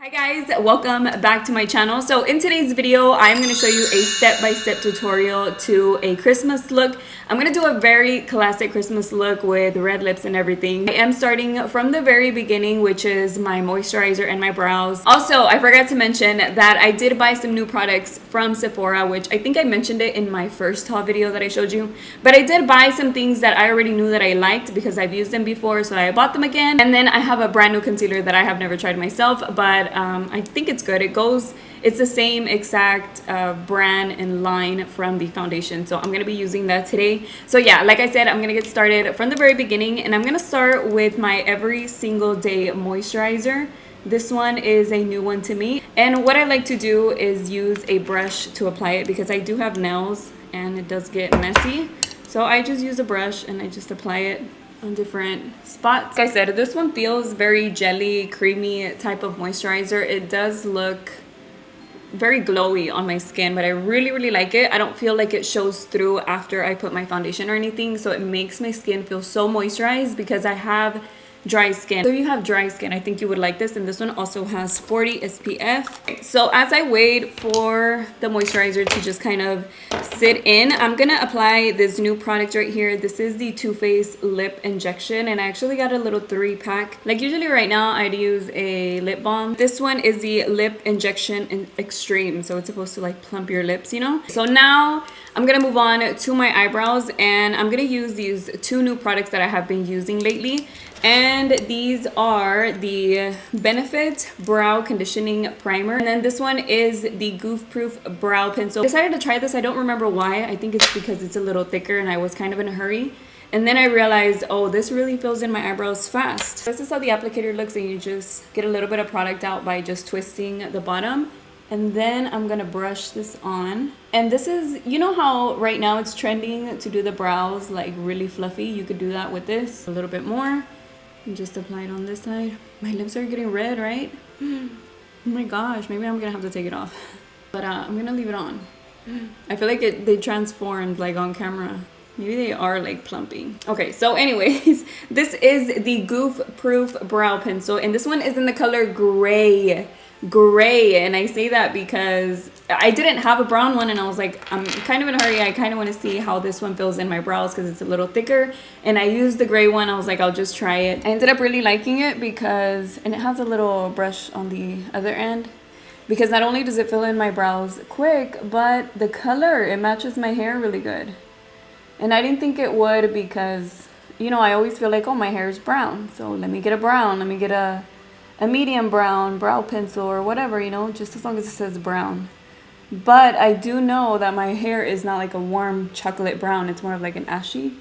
Hi guys, welcome back to my channel. So in today's video, I'm going to show you a step-by-step tutorial to a Christmas look. I'm going to do a very classic Christmas look with red lips and everything. I am starting from the very beginning, which is my moisturizer and my brows. Also, I forgot to mention that I did buy some new products from Sephora, which I think I mentioned it in my first haul video that I showed you. But I did buy some things that I already knew that I liked because I've used them before, so I bought them again. And then I have a brand new concealer that I have never tried myself, but I think it's good. It's the same exact brand and line from the foundation, so I'm gonna be using that today. So yeah, like I said, I'm gonna get started from the very beginning, and I'm gonna start with my every single day moisturizer. This one is a new one to me, and what I like to do is use a brush to apply it because I do have nails and it does get messy. So I just use a brush and I just apply it on different spots. Like I said, this one feels very jelly, creamy type of moisturizer. It does look very glowy on my skin, but I really like it. I don't feel like it shows through after I put my foundation or anything, so it makes my skin feel so moisturized because I have dry skin. So if you have dry skin, I think you would like this, and this one also has 40 SPF. So as I wait for the moisturizer to just kind of sit in, I'm gonna apply this new product right here. This is the Too Faced Lip Injection, and I actually got a little 3-pack. Like usually right now I'd use a lip balm. This one is the Lip Injection in Extreme, so it's supposed to like plump your lips, you know? So now I'm gonna move on to my eyebrows, and I'm gonna use these two new products that I have been using lately. And these are the Benefit Brow Conditioning Primer. And then this one is the Goof Proof Brow Pencil. I decided to try this. I don't remember why. I think it's because it's a little thicker and I was kind of in a hurry. And then I realized, oh, this really fills in my eyebrows fast. This is how the applicator looks, and you just get a little bit of product out by just twisting the bottom. And then I'm gonna brush this on. And this is, you know how right now it's trending to do the brows like really fluffy? You could do that with this a little bit more. And just apply it on this side. My lips are getting red, right? Oh my gosh, maybe I'm gonna have to take it off. But I'm gonna leave it on. I feel like they transformed like on camera. Maybe they are like plumping. Okay, so anyways, this is the Goof Proof Brow Pencil, and this one is in the color gray. And I say that because I didn't have a brown one, and I was like, I'm kind of in a hurry. I kind of want to see how this one fills in my brows because it's a little thicker, and I used the gray one. I was like, I'll just try it. I ended up really liking it because, and it has a little brush on the other end, because not only does it fill in my brows quick, but the color, it matches my hair really good. And I didn't think it would because, you know, I always feel like, oh, my hair is brown, so let me get a brown, let me get a medium brown brow pencil or whatever, you know, just as long as it says brown. But I do know that my hair is not like a warm chocolate brown. It's more of like an ashy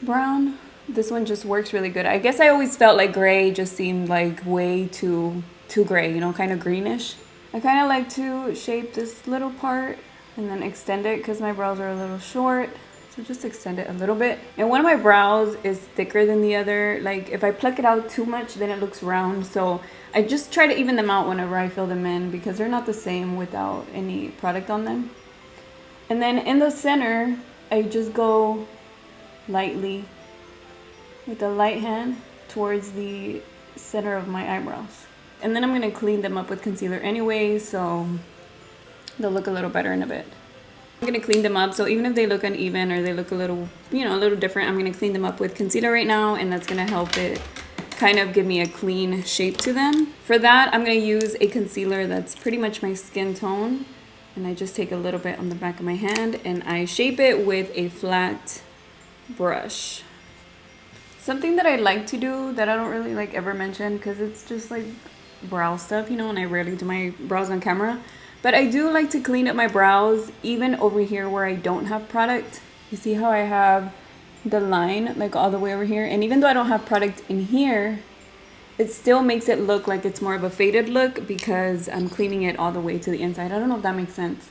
brown. This one just works really good. I guess I always felt like gray just seemed like way too gray, you know, kind of greenish. I kind of like to shape this little part and then extend it because my brows are a little short. So just extend it a little bit. And one of my brows is thicker than the other. Like if I pluck it out too much, then it looks round. So I just try to even them out whenever I fill them in because they're not the same without any product on them. And then in the center, I just go lightly with a light hand towards the center of my eyebrows. And then I'm gonna clean them up with concealer anyway, so they'll look a little better in a bit. I'm gonna clean them up, so even if they look uneven or they look a little, you know, a little different, I'm gonna clean them up with concealer right now, and that's gonna help it kind of give me a clean shape to them. For that, I'm gonna use a concealer that's pretty much my skin tone, and I just take a little bit on the back of my hand and I shape it with a flat brush. Something that I like to do that I don't really like ever mention because it's just like brow stuff, you know, and I rarely do my brows on camera. But I do like to clean up my brows, even over here where I don't have product. You see how I have the line like all the way over here? And even though I don't have product in here, it still makes it look like it's more of a faded look because I'm cleaning it all the way to the inside. I don't know if that makes sense.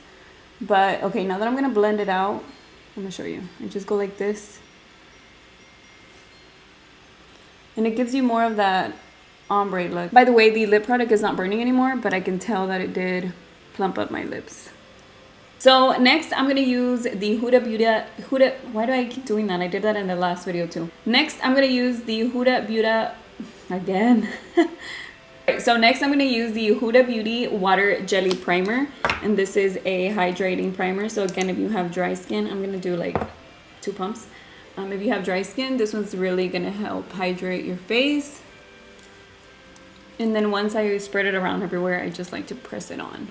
But okay, now that I'm gonna blend it out, I'm gonna show you. I just go like this. And it gives you more of that ombre look. By the way, the lip product is not burning anymore, but I can tell that it did plump up my lips. So next I'm gonna use the Huda, why do I keep doing that? I did that in the last video too. Next I'm gonna use the Huda Beauty, again, Right, so next I'm going to use the Huda Beauty Water Jelly Primer. And this is a hydrating primer. So again, if you have dry skin, I'm going to do like 2 pumps. If you have dry skin, this one's really going to help hydrate your face. And then once I spread it around everywhere, I just like to press it on.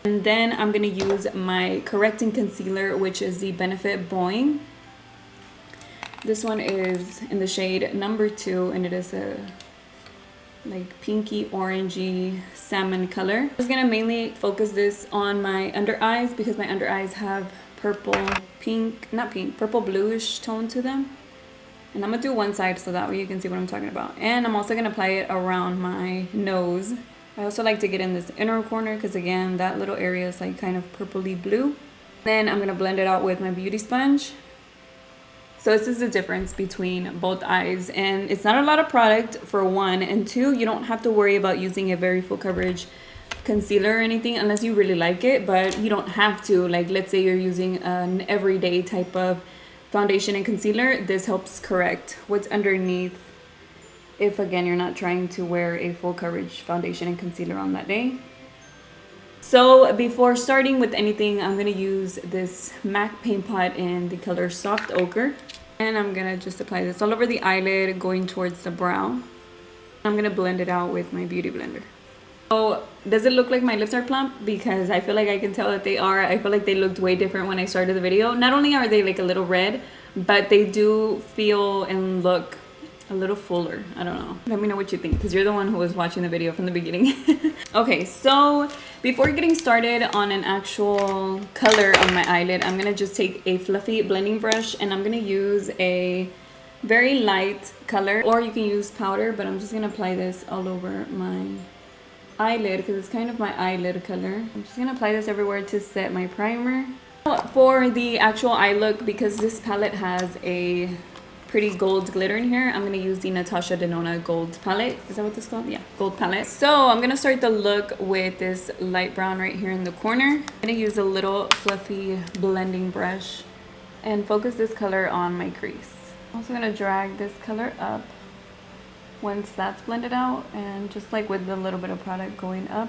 And then I'm going to use my correcting concealer, which is the Benefit Boing. This one is in the shade number 2, and it is a like pinky orangey salmon color. I'm just gonna mainly focus this on my under eyes because my under eyes have purple bluish tone to them. And I'm gonna do one side so that way you can see what I'm talking about. And I'm also gonna apply it around my nose. I also like to get in this inner corner because again, that little area is like kind of purpley blue. Then I'm gonna blend it out with my beauty sponge. So this is the difference between both eyes, and it's not a lot of product for 1, and 2, you don't have to worry about using a very full coverage concealer or anything unless you really like it, but you don't have to. Like let's say you're using an everyday type of foundation and concealer, this helps correct what's underneath if again you're not trying to wear a full coverage foundation and concealer on that day. So before starting with anything, I'm going to use this MAC paint pot in the color Soft Ochre. And I'm going to just apply this all over the eyelid going towards the brow. I'm going to blend it out with my beauty blender. So does it look like my lips are plump? Because I feel like I can tell that they are. I feel like they looked way different when I started the video. Not only are they like a little red, but they do feel and look a little fuller. I don't know. Let me know what you think because you're the one who was watching the video from the beginning. Okay, so before getting started on an actual color on my eyelid, I'm gonna just take a fluffy blending brush and I'm gonna use a very light color, or you can use powder, but I'm just gonna apply this all over my eyelid because it's kind of my eyelid color. I'm just gonna apply this everywhere to set my primer. For the actual eye look, because this palette has a pretty gold glitter in here, I'm going to use the Natasha Denona gold palette. Is that what this is called? Yeah, gold palette. So I'm going to start the look with this light brown right here in the corner. I'm going to use a little fluffy blending brush and focus this color on my crease. I'm also going to drag this color up once that's blended out, and just like with a little bit of product going up.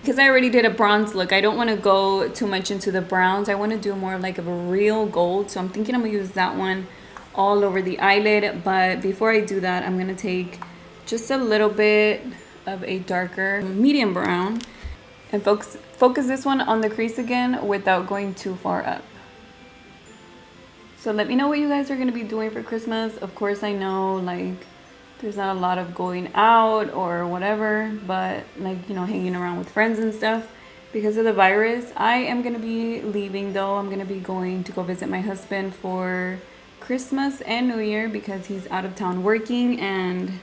Because I already did a bronze look, I don't want to go too much into the browns. I want to do more like of a real gold, so I'm thinking I'm going to use that one all over the eyelid. But before I do that, I'm going to take just a little bit of a darker medium brown and focus this one on the crease again without going too far up. So let me know what you guys are going to be doing for Christmas. Of course, I know like there's not a lot of going out or whatever, but like, you know, hanging around with friends and stuff because of the virus. I am going to be leaving though. I'm going to be going to go visit my husband for Christmas and New Year because he's out of town working, and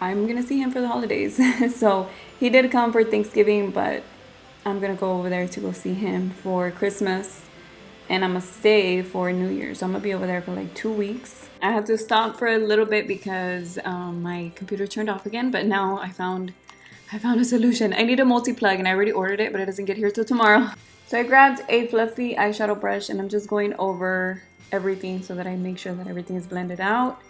I'm gonna see him for the holidays. So he did come for Thanksgiving, but I'm gonna go over there to go see him for Christmas, and I'm gonna stay for New Year. So I'm gonna be over there for like 2 weeks. I had to stop for a little bit because my computer turned off again, but now I found a solution. I need a multi-plug and I already ordered it, but it doesn't get here till tomorrow. So I grabbed a fluffy eyeshadow brush and I'm just going over everything so that I make sure that everything is blended out.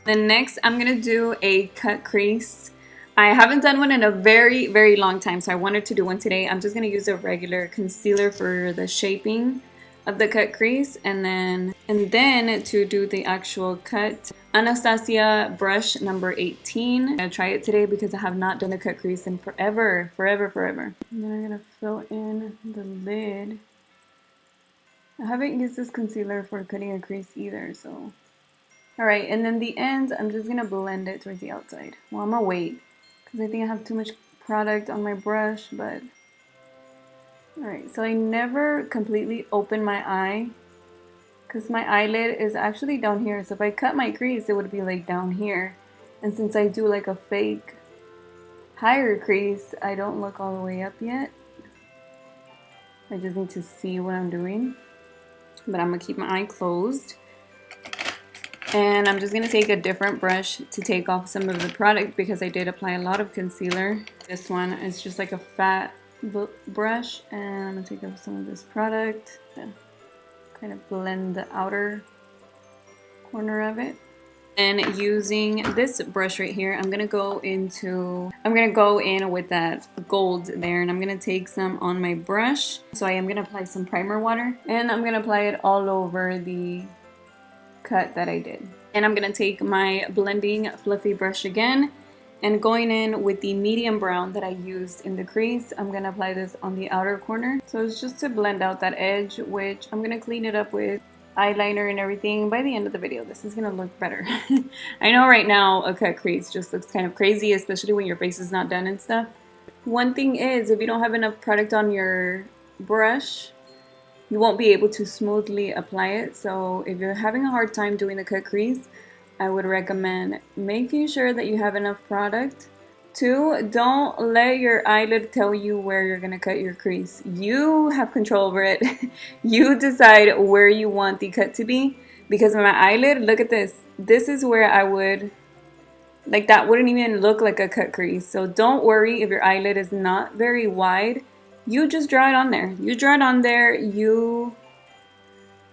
Then next I'm gonna do a cut crease. I haven't done one in a very long time, so I wanted to do one today. I'm just gonna use a regular concealer for the shaping of the cut crease, and then to do the actual cut, Anastasia brush number 18. I'm gonna try it today because I have not done a cut crease in forever. And then I'm gonna fill in the lid. I haven't used this concealer for cutting a crease either, so. Alright, and then the ends, I'm just going to blend it towards the outside. Well, I'm going to wait, because I think I have too much product on my brush, but. Alright, so I never completely open my eye, because my eyelid is actually down here. So if I cut my crease, it would be like down here. And since I do like a fake higher crease, I don't look all the way up yet. I just need to see what I'm doing. But I'm going to keep my eye closed. And I'm just going to take a different brush to take off some of the product because I did apply a lot of concealer. This one is just like a fat brush. And I'm going to take off some of this product to kind of blend the outer corner of it. And using this brush right here, I'm gonna go in with that gold there, and I'm gonna take some on my brush. So I am gonna apply some primer water, and I'm gonna apply it all over the cut that I did. And I'm gonna take my blending fluffy brush again, and going in with the medium brown that I used in the crease, I'm gonna apply this on the outer corner. So it's just to blend out that edge, which I'm gonna clean it up with eyeliner and everything. By the end of the video, this is gonna look better. I know right now a cut crease just looks kind of crazy, especially when your face is not done and stuff. One thing is, if you don't have enough product on your brush, you won't be able to smoothly apply it. So if you're having a hard time doing the cut crease, I would recommend making sure that you have enough product. 2, don't let your eyelid tell you where you're gonna cut your crease. You have control over it. You decide where you want the cut to be. Because my eyelid, look at this. This is where I would, like, that wouldn't even look like a cut crease. So don't worry if your eyelid is not very wide. You just draw it on there. You draw it on there. You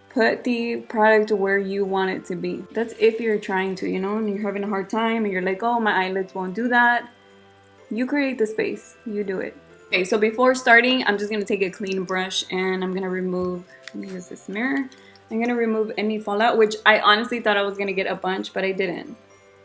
put the product where you want it to be. That's if you're trying to, you know, and you're having a hard time and you're like, oh, my eyelids won't do that. You create the space. You do it. Okay, so before starting, I'm just going to take a clean brush and I'm going to remove, let me use this mirror. I'm going to remove any fallout, which I honestly thought I was going to get a bunch, but I didn't.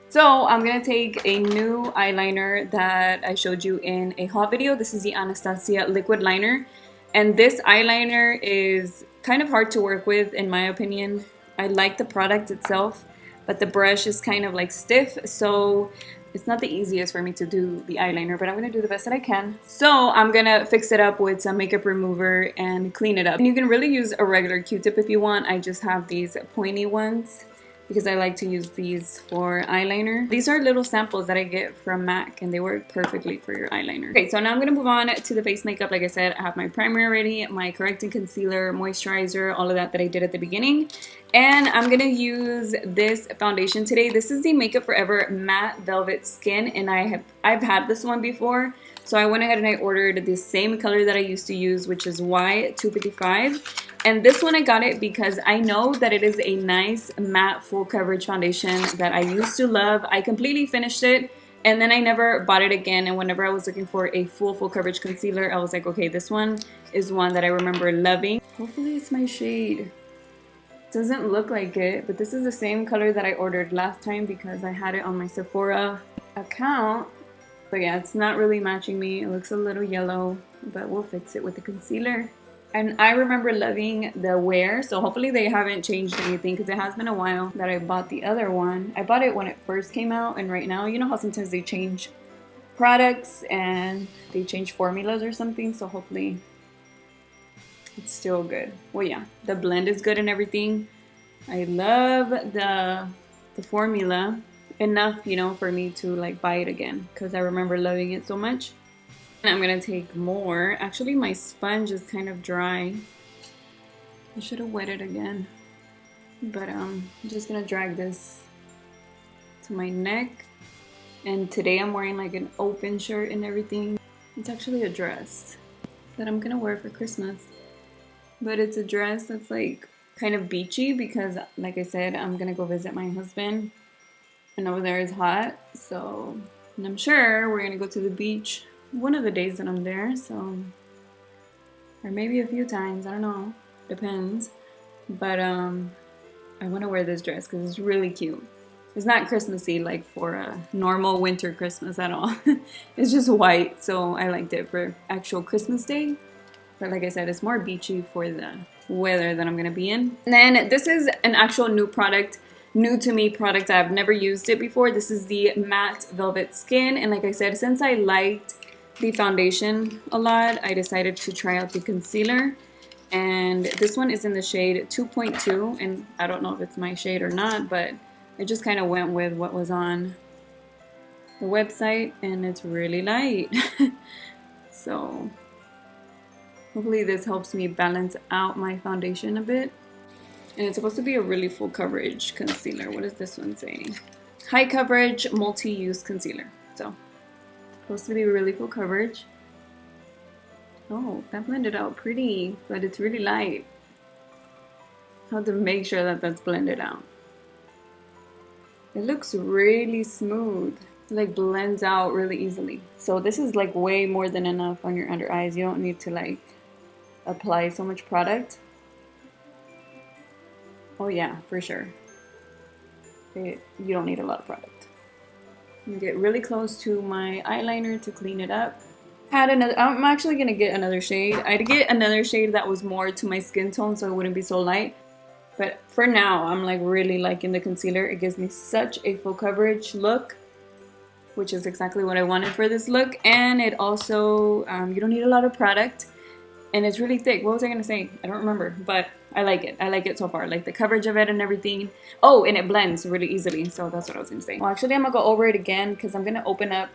So I'm going to take a new eyeliner that I showed you in a haul video. This is the Anastasia liquid liner. And this eyeliner is kind of hard to work with, in my opinion. I like the product itself, but the brush is kind of like stiff, so it's not the easiest for me to do the eyeliner, but I'm going to do the best that I can. So I'm going to fix it up with some makeup remover and clean it up. And you can really use a regular Q-tip if you want. I just have these pointy ones because I like to use these for eyeliner. These are little samples that I get from MAC and they work perfectly for your eyeliner. Okay, so now I'm gonna move on to the face makeup. Like I said, I have my primer ready, my correcting concealer, moisturizer, all of that I did at the beginning. And I'm gonna use this foundation today. This is the Makeup Forever Matte Velvet Skin, and I've had this one before. So I went ahead and I ordered the same color that I used to use, which is Y255. And this one I got it because I know that it is a nice matte full coverage foundation that I used to love. I completely finished it and then I never bought it again. And whenever I was looking for a full coverage concealer, I was like, okay, this one is one that I remember loving. Hopefully it's my shade. Doesn't look like it, but this is the same color that I ordered last time because I had it on my Sephora account. But yeah, it's not really matching me. It looks a little yellow, but we'll fix it with the concealer. And I remember loving the wear, so hopefully they haven't changed anything because it has been a while that I bought the other one. I bought it when it first came out, and right now, you know how sometimes they change products and they change formulas or something, so hopefully it's still good. Well, yeah, the blend is good and everything. I love the formula enough, you know, for me to like buy it again because I remember loving it so much. And I'm gonna take more. Actually, my sponge is kind of dry. I should have wet it again. But I'm just gonna drag this to my neck. And today I'm wearing like an open shirt and everything. It's actually a dress that I'm gonna wear for Christmas. But it's a dress that's like kind of beachy because, like I said, I'm gonna go visit my husband. And over there is hot, so, and I'm sure we're gonna go to the beach one of the days that I'm there, so, or maybe a few times, I don't know, depends. But I want to wear this dress because it's really cute. It's not Christmassy like for a normal winter Christmas at all. It's just white, so I liked it for actual Christmas Day. But like I said, it's more beachy for the weather that I'm gonna be in. And then this is an actual new product. New to me product. I've never used it before. This is the Matte Velvet Skin, and like I said, since I liked the foundation a lot, I decided to try out the concealer, and this one is in the shade 2.2, and I don't know if it's my shade or not, but I just kind of went with what was on the website, and it's really light. So hopefully this helps me balance out my foundation a bit. And it's supposed to be a really full coverage concealer. What does this one say? High coverage multi-use concealer. So, supposed to be really full coverage. Oh, that blended out pretty, but it's really light. I have to make sure that that's blended out. It looks really smooth. It like blends out really easily. So this is like way more than enough on your under eyes. You don't need to like apply so much product. Oh yeah, for sure. You don't need a lot of product. Get really close to my eyeliner to clean it up. I'm actually gonna get another shade. I'd get another shade that was more to my skin tone so it wouldn't be so light. But for now, I'm like really liking the concealer. It gives me such a full coverage look, which is exactly what I wanted for this look. And it also, you don't need a lot of product. And it's really thick. What was I gonna say? I don't remember, but I like it. I like it so far. Like the coverage of it and everything. Oh, and it blends really easily. So that's what I was gonna say. Well, actually, I'm gonna go over it again because I'm gonna open up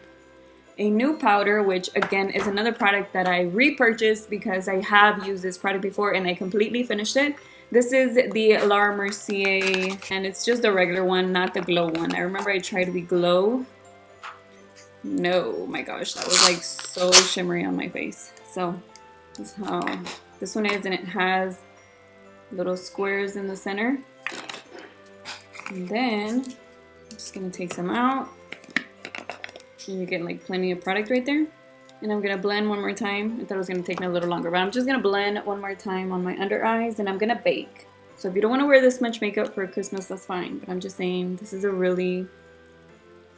a new powder, which again is another product that I repurchased because I have used this product before and I completely finished it. This is the Laura Mercier, and it's just the regular one, not the glow one. I remember I tried the glow. No, my gosh, that was like so shimmery on my face. So this is how this one is, and it has little squares in the center. And then I'm just gonna take some out. And you get like plenty of product right there. And I'm gonna blend one more time. I thought it was gonna take me a little longer, but I'm just gonna blend one more time on my under eyes, and I'm gonna bake. So if you don't wanna wear this much makeup for Christmas, that's fine. But I'm just saying, this is a really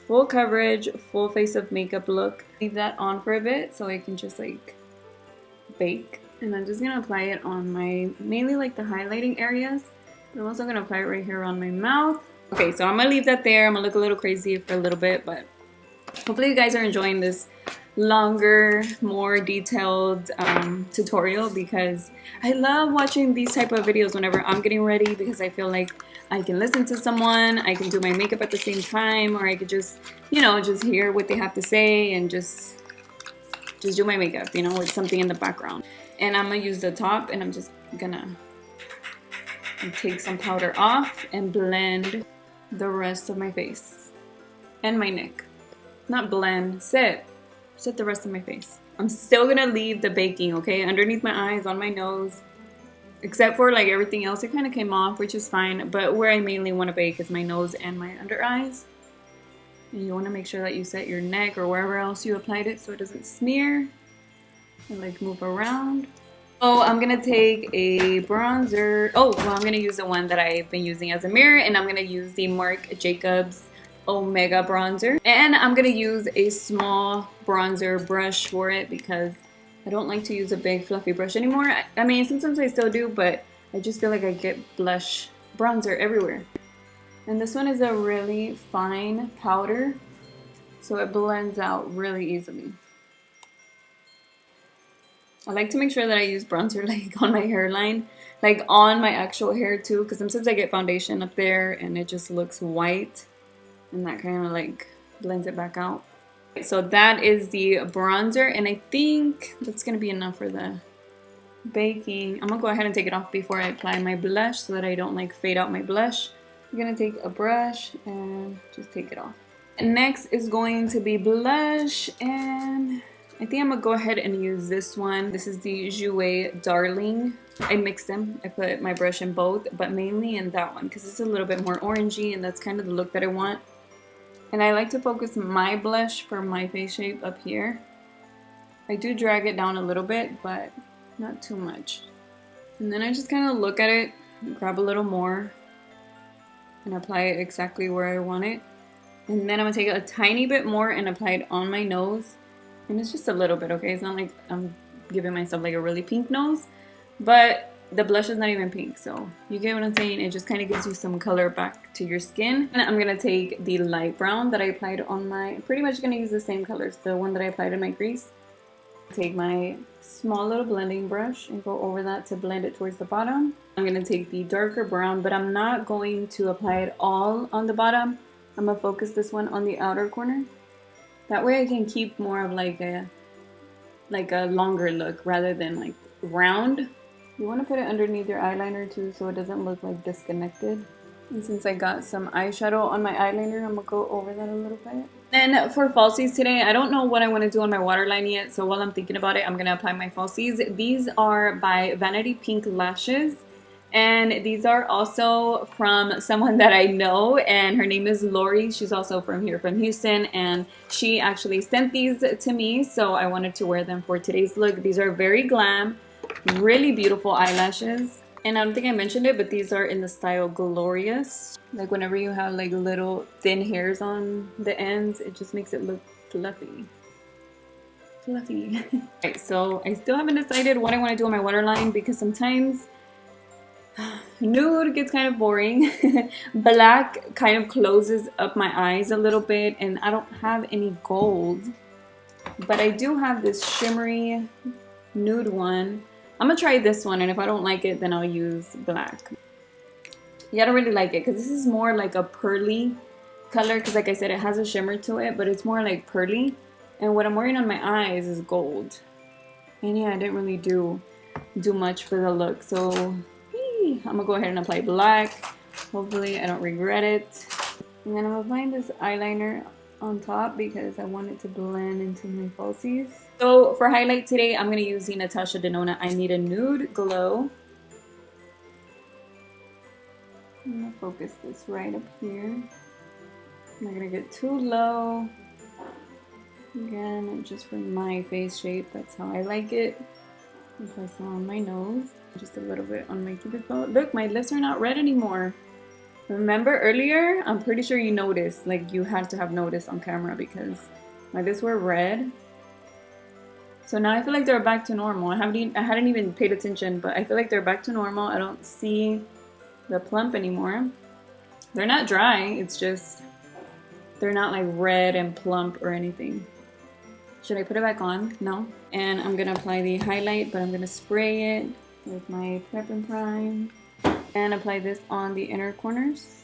full coverage, full face of makeup look. Leave that on for a bit so I can just like bake. And I'm just gonna apply it on my, mainly like the highlighting areas. But I'm also gonna apply it right here on my mouth. Okay, so I'm gonna leave that there. I'm gonna look a little crazy for a little bit, but hopefully you guys are enjoying this longer, more detailed tutorial, because I love watching these type of videos whenever I'm getting ready, because I feel like I can listen to someone, I can do my makeup at the same time, or I could just, you know, just hear what they have to say and just do my makeup, you know, with something in the background. And I'm gonna use the top, and I'm just gonna take some powder off and blend the rest of my face and my neck. Not blend, set the rest of my face. I'm still gonna leave the baking, okay, underneath my eyes, on my nose, except for like everything else. It kind of came off, which is fine, but where I mainly want to bake is my nose and my under eyes. And you want to make sure that you set your neck or wherever else you applied it so it doesn't smear and like move around. Oh, I'm gonna take a bronzer. Oh, well, I'm gonna use the one that I've been using as a mirror, and I'm gonna use the Marc Jacobs Omega bronzer, and I'm gonna use a small bronzer brush for it because I don't like to use a big fluffy brush anymore. I mean, sometimes I still do, but I just feel like I get blush bronzer everywhere. And this one is a really fine powder, so it blends out really easily. I like to make sure that I use bronzer like on my hairline, like on my actual hair too, because sometimes I get foundation up there and it just looks white. And that kind of like blends it back out. So that is the bronzer, and I think that's gonna be enough for the baking. I'm gonna go ahead and take it off before I apply my blush so that I don't like fade out my blush. I'm gonna take a brush and just take it off. And next is going to be blush, and I think I'm gonna go ahead and use this one. This is the Jouer Darling. I mixed them. I put my brush in both, but mainly in that one because it's a little bit more orangey, and that's kind of the look that I want. And I like to focus my blush for my face shape up here. I do drag it down a little bit, but not too much. And then I just kind of look at it, grab a little more, and apply it exactly where I want it. And then I'm gonna take a tiny bit more and apply it on my nose. And it's just a little bit, okay? It's not like I'm giving myself like a really pink nose, but the blush is not even pink, so you get what I'm saying? It just kind of gives you some color back to your skin. And I'm gonna take the light brown that I applied on my, I'm pretty much gonna use the same colors, the one that I applied in my crease. Take my small little blending brush and go over that to blend it towards the bottom. I'm gonna take the darker brown, but I'm not going to apply it all on the bottom. I'm gonna focus this one on the outer corner. That way I can keep more of like a longer look rather than like round. You want to put it underneath your eyeliner too so it doesn't look like disconnected. And since I got some eyeshadow on my eyeliner, I'm going to go over that a little bit. Then for falsies today, I don't know what I want to do on my waterline yet. So while I'm thinking about it, I'm going to apply my falsies. These are by Vanity Pink Lashes. And these are also from someone that I know, and her name is Lori. She's also from here, from Houston, and she actually sent these to me, so I wanted to wear them for today's look. These are very glam, really beautiful eyelashes. And I don't think I mentioned it, but these are in the style Glorious. Like whenever you have like little thin hairs on the ends, it just makes it look fluffy. Fluffy. Alright, so I still haven't decided what I want to do on my waterline because sometimes nude gets kind of boring. Black kind of closes up my eyes a little bit, and I don't have any gold, but I do have this shimmery nude one. I'm gonna try this one, and if I don't like it, then I'll use black. Yeah, I don't really like it because this is more like a pearly color, because like I said, it has a shimmer to it, but it's more like pearly, and what I'm wearing on my eyes is gold. And yeah, I didn't really do much for the look, so I'm gonna go ahead and apply black. Hopefully I don't regret it. And then I'm applying this eyeliner on top because I want it to blend into my falsies. So for highlight today, I'm gonna use the Natasha Denona I Need a Nude Glow. I'm gonna focus this right up here. I'm not gonna get too low. Again, just for my face shape, that's how I like it. Apply some on my nose. Just a little bit on my cupid bow. Look, my lips are not red anymore. Remember earlier? I'm pretty sure you noticed. Like, you had to have noticed on camera because my lips were red. So now I feel like they're back to normal. I hadn't even paid attention, but I feel like they're back to normal. I don't see the plump anymore. They're not dry. It's just they're not like red and plump or anything. Should I put it back on? No. And I'm gonna apply the highlight, but I'm gonna spray it with my Prep and Prime and apply this on the inner corners.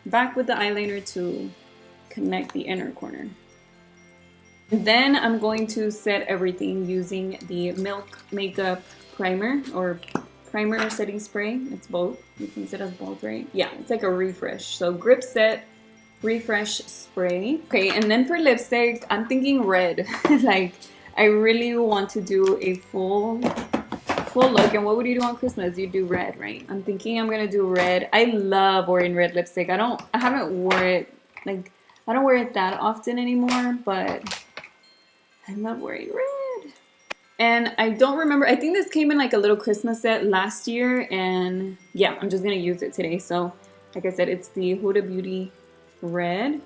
Back with the eyeliner to connect the inner corner. Then I'm going to set everything using the Milk Makeup Primer or Primer Setting Spray. It's both. You can use it as both, right? Yeah, it's like a refresh. So Grip Set Refresh Spray. Okay, and then for lipstick, I'm thinking red. Like, I really want to do a full look. And what would you do on Christmas? You do red, right? I'm thinking I'm gonna do red. I love wearing red lipstick. I haven't worn it, like, I don't wear it that often anymore, but I love wearing red. And I don't remember, I think this came in like a little Christmas set last year, and yeah, I'm just gonna use it today. So like I said, it's the Huda Beauty red.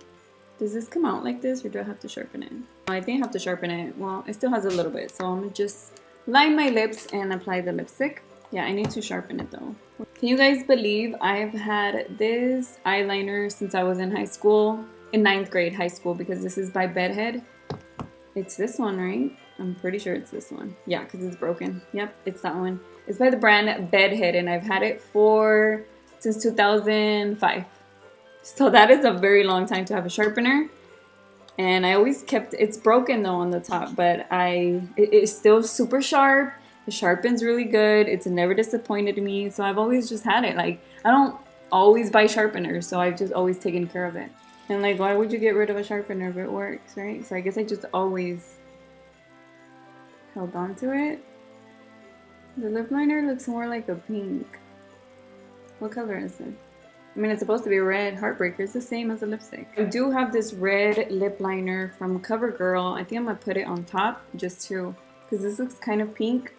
Does this come out like this, or do I have to sharpen it? I think I have to sharpen it. Well, it still has a little bit, so I'm gonna just line my lips and apply the lipstick. Yeah, I need to sharpen it though. Can you guys believe I've had this eyeliner since I was in high school, in 9th grade high school, because this is by Bedhead. It's this one, right? I'm pretty sure it's this one. Yeah, because it's broken. Yep, it's that one. It's by the brand Bedhead, and I've had it since 2005. So that is a very long time to have a sharpener. And I always kept, it's broken though on the top, but it's still super sharp. It sharpens really good. It's never disappointed me. So I've always just had it. Like, I don't always buy sharpeners, so I've just always taken care of it. And like, why would you get rid of a sharpener if it works, right? So I guess I just always held on to it. The lip liner looks more like a pink. What color is it? I mean, it's supposed to be red. Heartbreaker. It's the same as a lipstick. I do have this red lip liner from CoverGirl. I think I'm going to put it on top just to, because this looks kind of pink.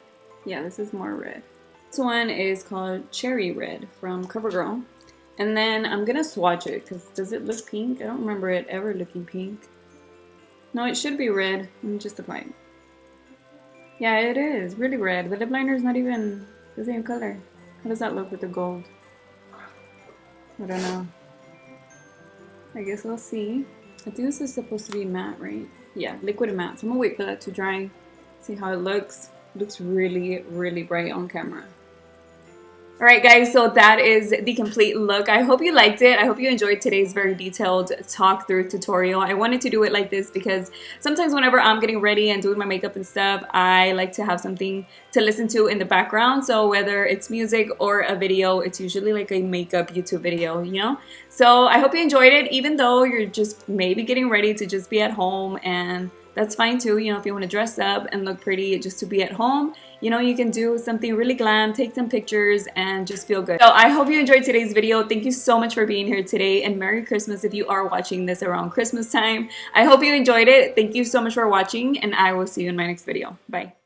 Yeah, this is more red. This one is called Cherry Red from CoverGirl. And then I'm going to swatch it, because does it look pink? I don't remember it ever looking pink. No, it should be red. Let me just apply it. Yeah, it is really red. The lip liner is not even the same color. How does that look with the gold? I don't know. I guess we'll see. I think this is supposed to be matte, right? Yeah, liquid and matte. So I'm gonna wait for that to dry. See how it looks. It looks really, really bright on camera. Alright guys, so that is the complete look. I hope you liked it. I hope you enjoyed today's very detailed talk through tutorial. I wanted to do it like this because sometimes whenever I'm getting ready and doing my makeup and stuff, I like to have something to listen to in the background. So whether it's music or a video, it's usually like a makeup YouTube video, you know? So I hope you enjoyed it, even though you're just maybe getting ready to just be at home and that's fine too. You know, if you want to dress up and look pretty just to be at home, you know, you can do something really glam, take some pictures, and just feel good. So I hope you enjoyed today's video. Thank you so much for being here today, and Merry Christmas if you are watching this around Christmas time. I hope you enjoyed it. Thank you so much for watching, and I will see you in my next video. Bye.